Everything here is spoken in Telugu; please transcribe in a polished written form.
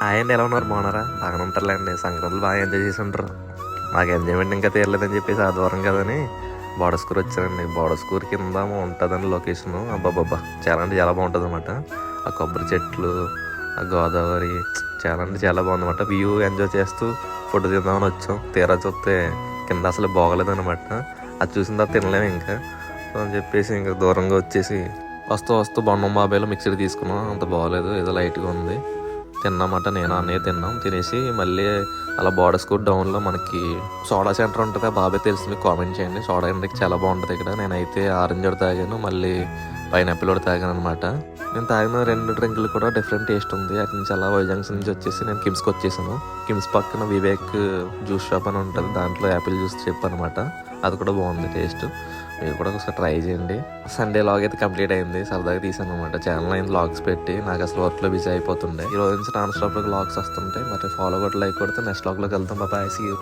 ఆయన ఎలా ఉన్నారు, బాగున్నారా? బాగానే ఉంటారులేండి. సంక్రాంతులు బాగా ఎంజాయ్ చేసి ఉంటారు. మాకు ఎంజాయ్మెంట్ ఇంకా తీరలేదని చెప్పేసి ఆదివారం కదని బోడస్కూర్ వచ్చానండి. బోడస్కూర్ కింద ఉంటుందండి లొకేషన్. అబ్బాబ్బా చాలా అంటే చాలా బాగుంటుంది అనమాట. ఆ కొబ్బరి చెట్లు, ఆ గోదావరి చాలా అంటే చాలా బాగుందన్నమాట. వ్యూ ఎంజాయ్ చేస్తూ ఫోటో తీద్దామని వచ్చాం. తీరా చూస్తే కింద అసలు బాగోలేదన్నమాట. అది చూసిన తర్వాత తినలేము ఇంకా. సో అని చెప్పేసి ఇంకా దూరంగా వచ్చేసి వస్తూ వస్తూ బొండం బాబాయ్లో మిక్సర్ తీసుకున్నాం. అంత బాగోలేదు, ఏదో లైట్గా ఉంది. తిన్నామాట, నేను అన్నయ్య తిన్నాం. తినేసి మళ్ళీ అలా బోడస్కూర్ డౌన్లో మనకి సోడా సెంటర్ ఉంటుంది. ఆ బాబాయ్ తెలిసి మీకు కామెంట్ చేయండి. సోడా ఎండకి చాలా బాగుంటుంది ఇక్కడ. నేనైతే ఆరెంజ్ ఒకటి తాగాను, మళ్ళీ పైనాపిల్ ఒకటి తాగాను అనమాట. నేను తాగిన 2 డ్రింకులు కూడా డిఫరెంట్ టేస్ట్ ఉంది. అటు నుంచి అలా వైజాగ్స్ నుంచి వచ్చేసి నేను కిమ్స్కి వచ్చేసాను. కిమ్స్ పక్కన వివేక్ జ్యూస్ షాప్ అని ఉంటుంది, దాంట్లో యాపిల్ జ్యూస్ చెప్పనమాట. అది కూడా బాగుంది టేస్ట్. మీరు కూడా ఒకసారి ట్రై చేయండి. సండే లాగ్ అయితే కంప్లీట్ అయింది, సరదాగా తీసాను అనమాట. ఛానల్ అయింది లాగ్స్ పెట్టి, నాకు అసలు వర్క్లో బిజీ అయిపోతుండే. ఈ రోజు నుంచి నాన్ స్టాప్లో లాగ్స్ వస్తుంటాయి. మరి ఫాలో కూడా లైక్ కొడితే నెక్స్ట్ లాగ్లోకి వెళ్తాం. Bye, see you.